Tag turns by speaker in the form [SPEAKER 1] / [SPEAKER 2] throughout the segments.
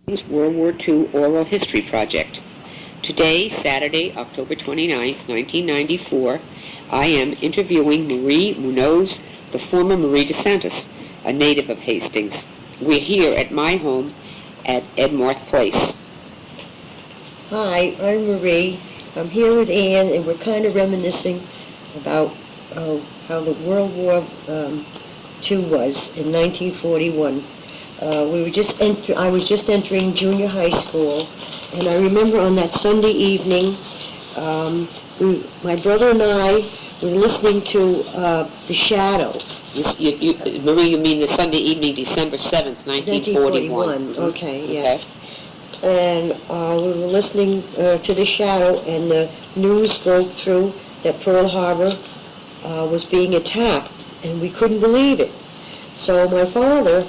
[SPEAKER 1] World War II Oral History Project. Today, Saturday, October 29th, 1994, I am interviewing Marie Munoz, the former Marie Dossantos, a native of Hastings. We're here at my home at Edmarth Place.
[SPEAKER 2] Hi, I'm Marie. I'm here with Ann, and we're kind of reminiscing about how the World War II was in 1941. I was just entering junior high school, and I remember on that Sunday evening, my brother and I were listening to The Shadow.
[SPEAKER 1] Marie, you mean the Sunday evening, December 7th, 1941?
[SPEAKER 2] Okay, yeah. Okay. And we were listening to The Shadow, and the news broke through that Pearl Harbor was being attacked, and we couldn't believe it. So my father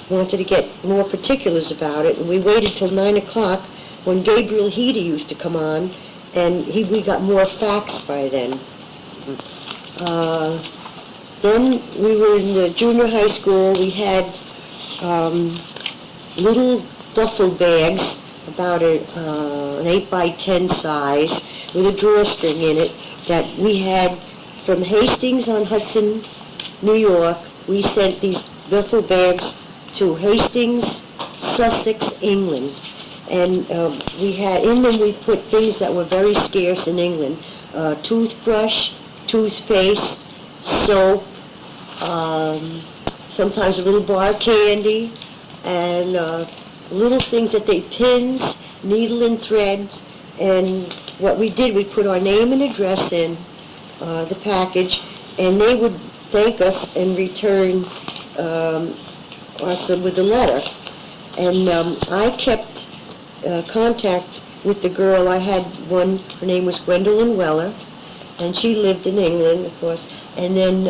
[SPEAKER 2] wanted to get more particulars about it, and we waited till 9 o'clock when Gabriel Heedy used to come on, and we got more facts by then. Then we were in the junior high school. We had little duffel bags, about an 8 by 10 size, with a drawstring in it, that we had from Hastings-on-Hudson, New York. We sent these duffel bags to Hastings, Sussex, England. And we had, in them we put things that were very scarce in England. Toothbrush, toothpaste, soap, sometimes a little bar candy, and little things pins, needle and threads. And what we did, we put our name and address in the package, and they would thank us and return us with a letter. And I kept contact with the girl. I had one, her name was Gwendolyn Weller, and she lived in England, of course. And then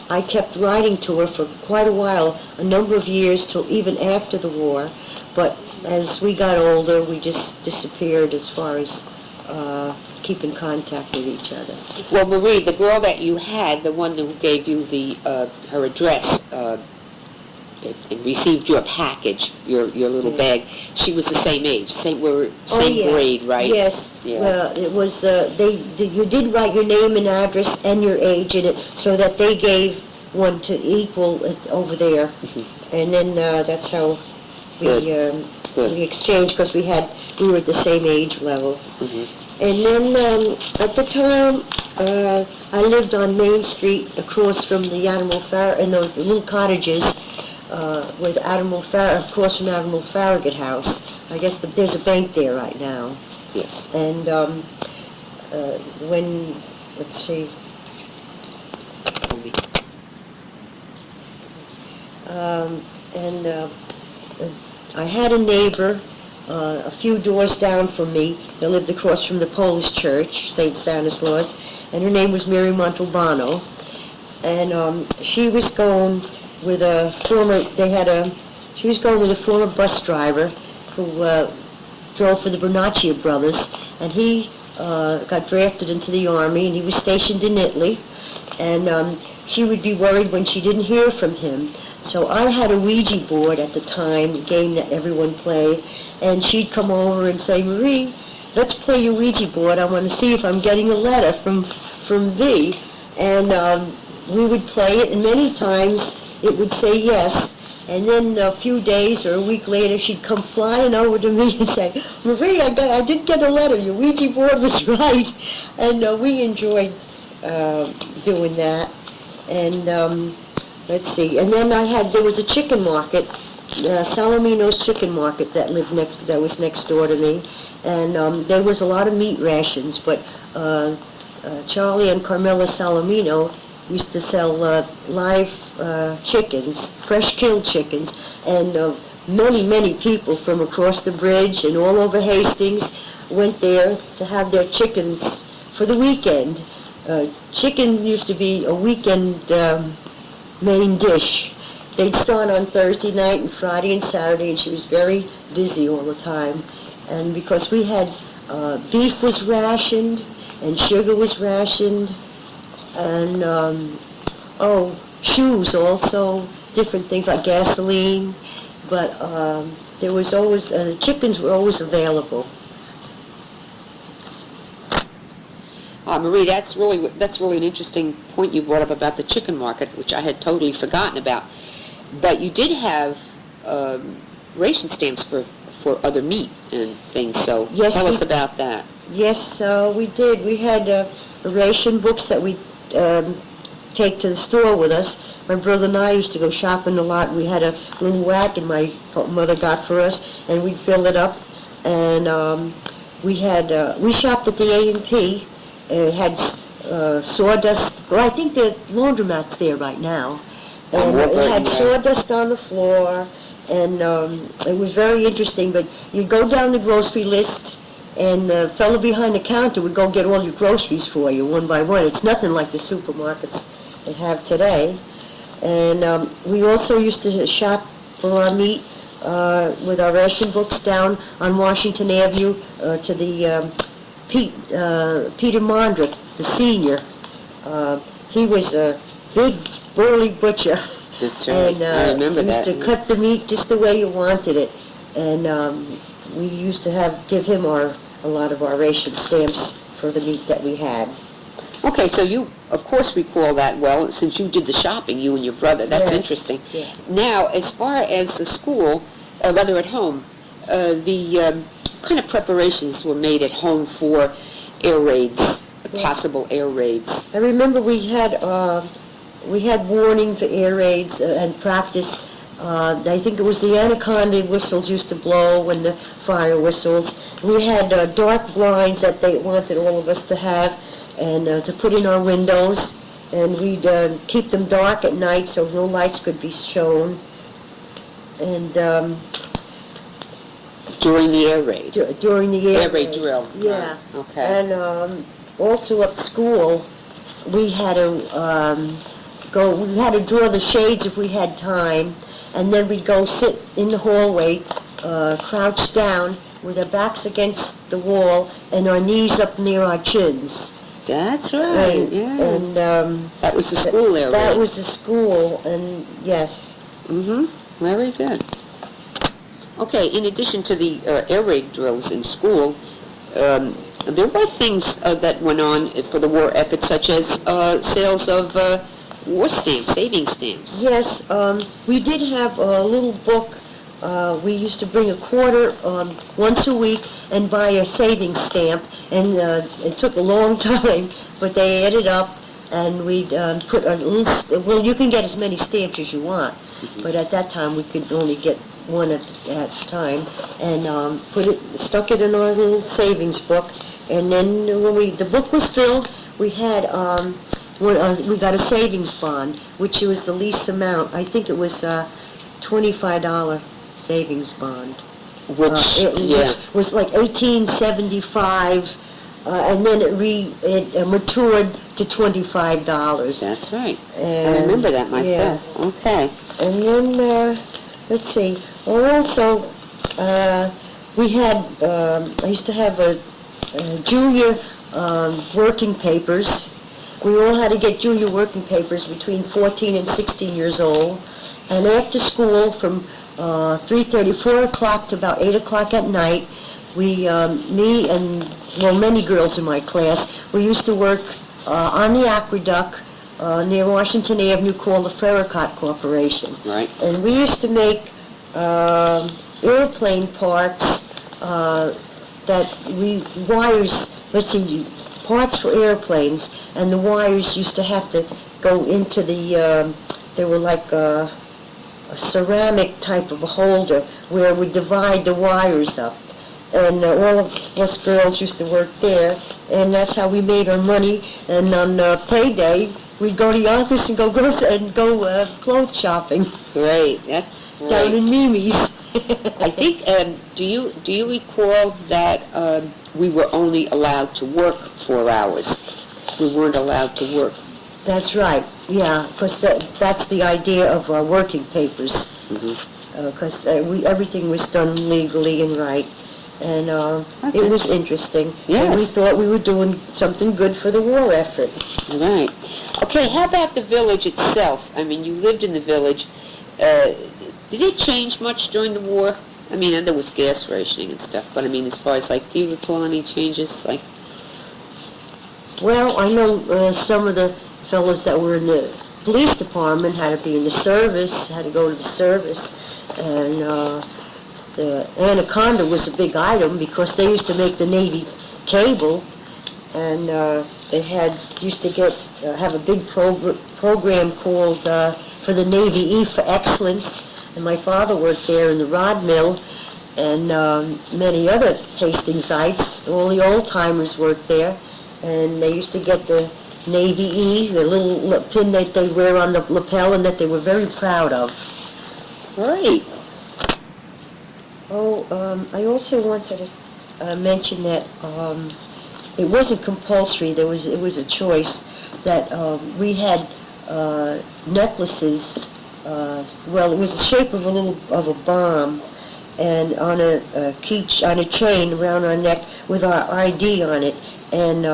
[SPEAKER 2] I kept writing to her for quite a while, a number of years, till even after the war. But as we got older, we just disappeared as far as keeping contact with each other.
[SPEAKER 1] Well, Marie, the girl that you had, the one who gave you her address, and received your package, your little bag, she was the same age, same grade, right?
[SPEAKER 2] Yes.
[SPEAKER 1] Yeah.
[SPEAKER 2] Well, it was you did write your name and address and your age in it, so that they gave one to equal it over there. Mm-hmm. And then that's how we exchanged, because we were at the same age level. Mm-hmm. And then at the time, I lived on Main Street across from the Admiral Farragut, and those little cottages with Admiral Farragut, across from Admiral Farragut House. I guess there's a bank there right now.
[SPEAKER 1] Yes.
[SPEAKER 2] And let's see. I had a neighbor a few doors down from me that lived across from the Polish church, St. Stanislaus, and her name was Mary Montalbano. And she was going with a former bus driver who drove for the Bernaccia brothers, and he got drafted into the army, and he was stationed in Italy, and she would be worried when she didn't hear from him. So I had a Ouija board at the time, a game that everyone played, and she'd come over and say, "Marie, let's play your Ouija board. I want to see if I'm getting a letter from V." And we would play it, and many times it would say yes. And then a few days or a week later, she'd come flying over to me and say, "Marie, I did get a letter. Your Ouija board was right." And we enjoyed doing that. And let's see. And then there was a chicken market, Salomino's Chicken Market, that was next door to me. And there was a lot of meat rations, but Charlie and Carmela Salomino used to sell live chickens, fresh-killed chickens, and many people from across the bridge and all over Hastings went there to have their chickens for the weekend. Chicken used to be a weekend main dish. They'd start on Thursday night and Friday and Saturday, and she was very busy all the time. And because we had beef was rationed, and sugar was rationed, and shoes also, different things like gasoline, but there was always, chickens were always available.
[SPEAKER 1] Marie, that's really an interesting point you brought up about the chicken market, which I had totally forgotten about. But you did have ration stamps for other meat and things, so
[SPEAKER 2] yes,
[SPEAKER 1] tell us about that.
[SPEAKER 2] Yes, we did. We had ration books that we take to the store with us. My brother and I used to go shopping a lot. We had a little wagon my mother got for us, and we'd fill it up. And we shopped at the A&P. It had sawdust. Well, I think the laundromat's there right now. And it had sawdust on the floor, and it was very interesting. But you'd go down the grocery list, and the fellow behind the counter would go get all your groceries for you one by one. It's nothing like the supermarkets they have today. And we also used to shop for our meat with our ration books down on Washington Avenue to the Peter Mondrick, the senior. He was a big, burly butcher.
[SPEAKER 1] That's right.
[SPEAKER 2] And
[SPEAKER 1] I remember that.
[SPEAKER 2] He used to cut the meat just the way you wanted it. And we used to give him a lot of our ration stamps for the meat that we had.
[SPEAKER 1] Okay, so you, of course, recall that well, since you did the shopping, you and your brother. That's
[SPEAKER 2] yes.
[SPEAKER 1] interesting.
[SPEAKER 2] Yeah.
[SPEAKER 1] Now, as far as the school, rather at home, the kind of preparations were made at home for air raids, possible air raids.
[SPEAKER 2] I remember we had warning for air raids and practice. I think it was the anaconda whistles used to blow when the fire whistles. We had dark blinds that they wanted all of us to have and to put in our windows. And we'd keep them dark at night so no lights could be shown. And
[SPEAKER 1] during the air raid?
[SPEAKER 2] During the air
[SPEAKER 1] raid drill.
[SPEAKER 2] Yeah.
[SPEAKER 1] Okay.
[SPEAKER 2] And also at school, we had to we had to draw the shades if we had time, and then we'd go sit in the hallway, crouched down with our backs against the wall and our knees up near our chins.
[SPEAKER 1] That's right, yeah.
[SPEAKER 2] And
[SPEAKER 1] that was the school air raid.
[SPEAKER 2] That was the school, and yes.
[SPEAKER 1] Mm-hmm. Very good. Okay, in addition to the air raid drills in school, there were things that went on for the war effort, such as sales of war stamps, saving stamps.
[SPEAKER 2] Yes, we did have a little book. We used to bring a quarter once a week and buy a savings stamp, and it took a long time, but they added up, and we'd put a little, well, you can get as many stamps as you want, but at that time we could only get one at a time, and stuck it in our little savings book, and then when the book was filled, we had we got a savings bond, which was the least amount. I think it was $25 savings bond.
[SPEAKER 1] Which
[SPEAKER 2] was like $18.75, and then it matured to $25.
[SPEAKER 1] That's right.
[SPEAKER 2] And,
[SPEAKER 1] I remember that myself.
[SPEAKER 2] Yeah.
[SPEAKER 1] Okay.
[SPEAKER 2] And then, let's see. Also, we had, I used to have a junior working papers. We all had to get junior working papers between 14 and 16 years old. And after school, from 3:30, 4 o'clock to about 8 o'clock at night, me and, many girls in my class, we used to work on the aqueduct near Washington Avenue called the Ferricott Corporation.
[SPEAKER 1] Right.
[SPEAKER 2] And we used to make airplane parts parts for airplanes, and the wires used to have to go into they were like a ceramic type of a holder where we divide the wires up. And all of us girls used to work there, and that's how we made our money. And on payday, we'd go to Yonkers and go clothes shopping.
[SPEAKER 1] Great, that's great.
[SPEAKER 2] Down in Mimi's.
[SPEAKER 1] I think, do you recall that we were only allowed to work 4 hours? We weren't allowed to work.
[SPEAKER 2] That's right, yeah, because that's the idea of our working papers. Because everything was done legally and right. And it was interesting.
[SPEAKER 1] Yes.
[SPEAKER 2] And we thought we were doing something good for the war effort.
[SPEAKER 1] Right. Okay, how about the village itself? I mean, you lived in the village. Did it change much during the war? I mean, and there was gas rationing and stuff, but I mean, as far as, like, do you recall any changes? Like,
[SPEAKER 2] Well, I know some of the fellows that were in the police department had to be in the service, had to go to the service, and the Anaconda was a big item because they used to make the Navy cable, and they used to have a big program called for the Navy E for Excellence, and my father worked there in the rod mill, and many other Hastings-ites, all the old-timers worked there, and they used to get the Navy E, the little pin that they wear on the lapel, and that they were very proud of.
[SPEAKER 1] great.
[SPEAKER 2] Oh, I also wanted to mention that it wasn't compulsory. It was a choice that we had necklaces. Well, it was the shape of a bomb, and on a chain around our neck with our ID on it. And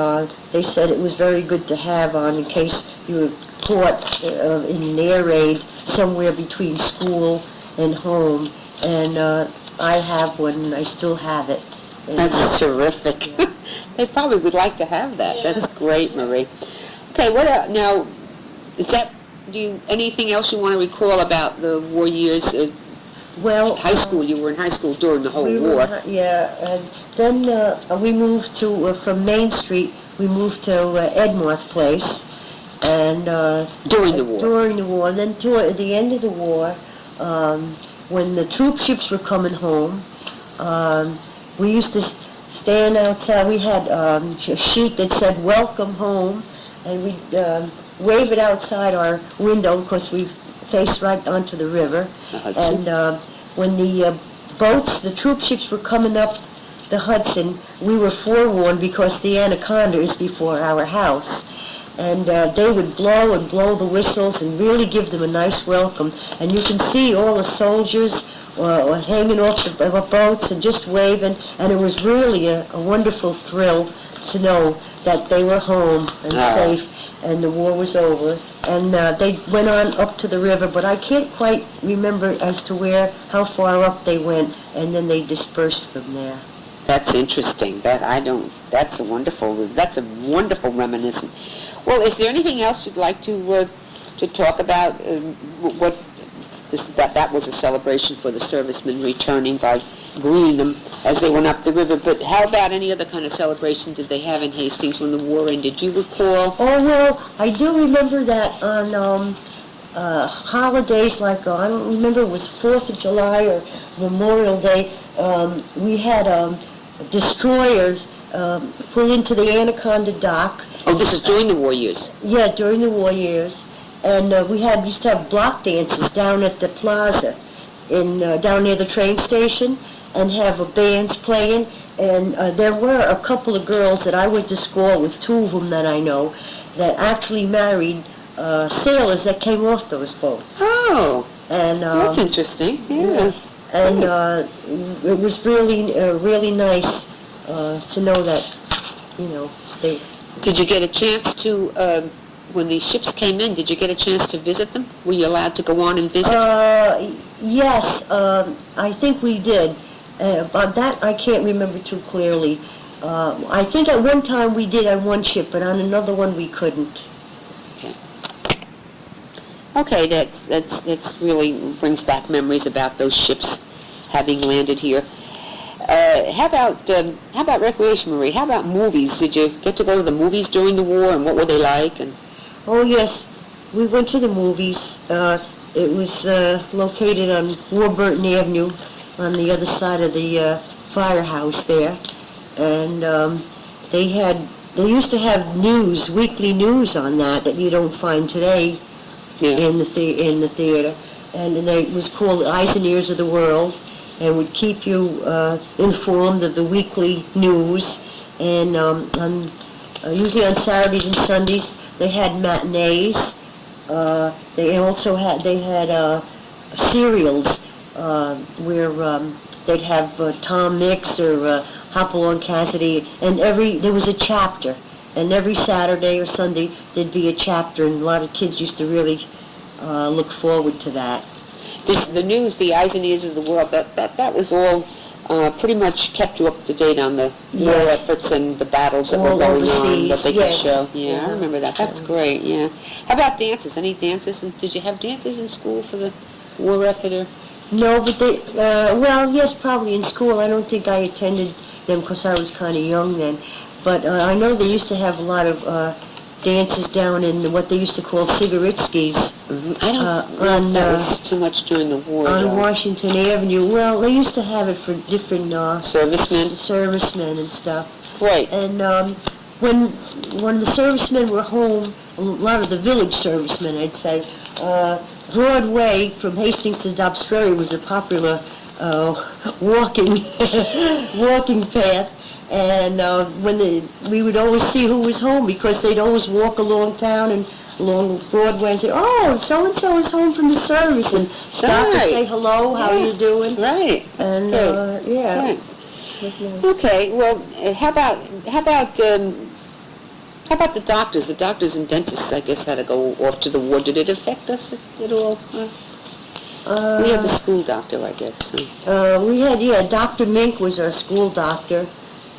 [SPEAKER 2] they said it was very good to have on in case you were caught in an air raid somewhere between school and home. And I have one, and I still have it. And
[SPEAKER 1] That's terrific.
[SPEAKER 2] Yeah.
[SPEAKER 1] They probably would like to have that. That's great, Marie. Okay, what else? Now, anything else you want to recall about the war years?
[SPEAKER 2] Well,
[SPEAKER 1] High school, you were in high school during the whole
[SPEAKER 2] we
[SPEAKER 1] war.
[SPEAKER 2] And then we moved to, from Main Street, we moved to Edmouth Place. And
[SPEAKER 1] During the war.
[SPEAKER 2] During the war. And then at the end of the war, when the troop ships were coming home, we used to stand outside. We had a sheet that said, "Welcome home," and we'd wave it outside our window because we faced right onto the river. And when the troop ships were coming up the Hudson, we were forewarned because the Anaconda is before our house. And they would blow and blow the whistles and really give them a nice welcome. And you can see all the soldiers hanging off the boats and just waving. And it was really a wonderful thrill to know that they were home and safe and the war was over. And they went on up to the river, but I can't quite remember as to how far up they went, and then they dispersed from there.
[SPEAKER 1] That's interesting. That's a wonderful reminiscence. Well, is there anything else you'd like to talk about? That was a celebration for the servicemen returning by greeting them as they went up the river. But how about any other kind of celebration did they have in Hastings when the war ended? Do you recall?
[SPEAKER 2] Oh, well, I do remember that on holidays like, I don't remember, it was 4th of July or Memorial Day, we had destroyers pull into the Anaconda dock.
[SPEAKER 1] Oh, this is during the war years?
[SPEAKER 2] Yeah, during the war years. And we used to have block dances down at the plaza down near the train station, and have bands playing. And there were a couple of girls that I went to school with, 2 of them that I know, that actually married sailors that came off those boats.
[SPEAKER 1] Oh,
[SPEAKER 2] and
[SPEAKER 1] that's interesting. Yeah.
[SPEAKER 2] And it was really nice to know that, they...
[SPEAKER 1] Did you get a chance to, when these ships came in, did you get a chance to visit them? Were you allowed to go on and visit?
[SPEAKER 2] Yes, I think we did. But that I can't remember too clearly. I think at one time we did on one ship, but on another one we couldn't.
[SPEAKER 1] Okay, that's really brings back memories about those ships having landed here. How about recreation, Marie? How about movies? Did you get to go to the movies during the war, and what were they like? And
[SPEAKER 2] oh yes, we went to the movies. It was located on Warburton Avenue, on the other side of the firehouse there, and they used to have weekly news on that you don't find today. Yeah. in the theater, and it was called Eyes and Ears of the World, and would keep you informed of the weekly news. And usually on Saturdays and Sundays they had matinees. They had serials where they'd have Tom Mix or Hopalong Cassidy, and there was a chapter. And every Saturday or Sunday, there'd be a chapter, and a lot of kids used to really look forward to that.
[SPEAKER 1] the news, the eyes and ears of the world, that was all pretty much kept you up to date on the war
[SPEAKER 2] Yes.
[SPEAKER 1] efforts and the battles that were
[SPEAKER 2] All
[SPEAKER 1] going on,
[SPEAKER 2] overseas,
[SPEAKER 1] what they could
[SPEAKER 2] yes.
[SPEAKER 1] show. Yeah,
[SPEAKER 2] Yeah.
[SPEAKER 1] I remember that. That's great, yeah. How about dances? Any dances? And did you have dances in school for the war effort? Or?
[SPEAKER 2] No, but they, well, yes, probably in school. I don't think I attended them because I was kind of young then. But I know they used to have a lot of dances down in what they used to call cigarette skis.
[SPEAKER 1] I don't know if that was too much during the war,
[SPEAKER 2] on
[SPEAKER 1] though.
[SPEAKER 2] Washington Avenue. Well, they used to have it for different servicemen and stuff.
[SPEAKER 1] Right.
[SPEAKER 2] And when the servicemen were home, a lot of the village servicemen, I'd say, Broadway from Hastings to Dobbs Ferry was a popular walking walking path, and we would always see who was home because they'd always walk along town and along Broadway and say, "Oh, so and so is home from the service," and stop and say hello, how are you doing?
[SPEAKER 1] Right.
[SPEAKER 2] And yeah.
[SPEAKER 1] Right.
[SPEAKER 2] That's nice.
[SPEAKER 1] Okay. Well, how about the doctors? The doctors and dentists, I guess, had to go off to the war. Did it affect us at all? We had the school doctor, I guess.
[SPEAKER 2] We had, Dr. Mink was our school doctor,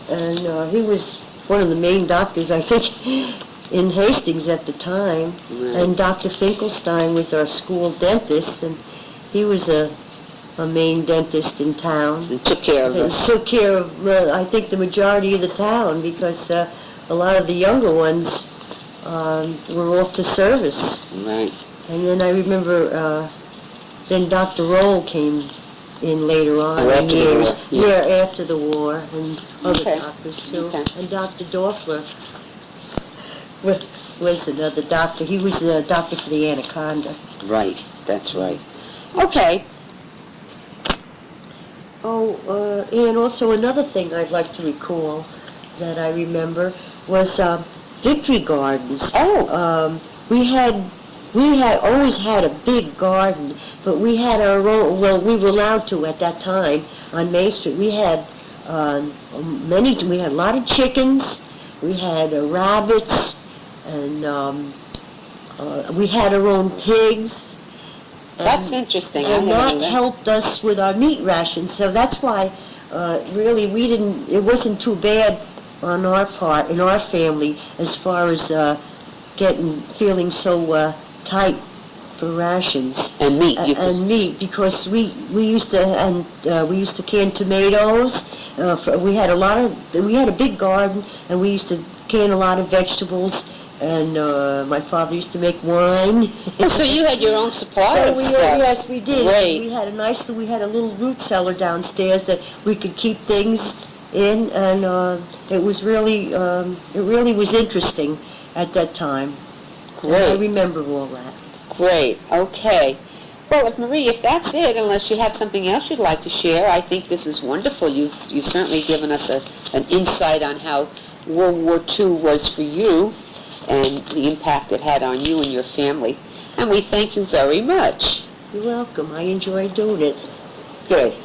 [SPEAKER 2] and he was one of the main doctors, I think, in Hastings at the time.
[SPEAKER 1] Right.
[SPEAKER 2] And Dr. Finkelstein was our school dentist, and he was a main dentist in town.
[SPEAKER 1] And took care of us.
[SPEAKER 2] Took care of, I think, the majority of the town, because a lot of the younger ones were off to service.
[SPEAKER 1] Right.
[SPEAKER 2] And then I remember then Dr. Roll came in later on in years. After the war, and other doctors too.
[SPEAKER 1] Okay.
[SPEAKER 2] And Dr. Dorfler was another doctor. He was a doctor for the Anaconda.
[SPEAKER 1] Right. That's right. Okay.
[SPEAKER 2] Oh, and also another thing I'd like to recall that I remember was Victory Gardens.
[SPEAKER 1] Oh.
[SPEAKER 2] We had always had a big garden, but we had our own, well, we were allowed to at that time on Main Street. We had we had a lot of chickens, we had rabbits, and we had our own pigs.
[SPEAKER 1] That's interesting.
[SPEAKER 2] And that helped us with our meat rations. So that's why, really, it wasn't too bad on our part, in our family, as far as feeling so tight for rations.
[SPEAKER 1] And meat.
[SPEAKER 2] And meat, because we used to can tomatoes. We had a big garden, and we used to can a lot of vegetables. And my father used to make wine.
[SPEAKER 1] So you had your own supply of stuff.
[SPEAKER 2] Yes, we did.
[SPEAKER 1] Great.
[SPEAKER 2] We had a little root cellar downstairs that we could keep things in, and it really was interesting at that time.
[SPEAKER 1] Great.
[SPEAKER 2] And I remember all that.
[SPEAKER 1] Great. Okay. Well, Marie, if that's it, unless you have something else you'd like to share, I think this is wonderful. You've certainly given us an insight on how World War II was for you and the impact it had on you and your family. And we thank you very much.
[SPEAKER 2] You're welcome. I enjoyed doing it.
[SPEAKER 1] Good.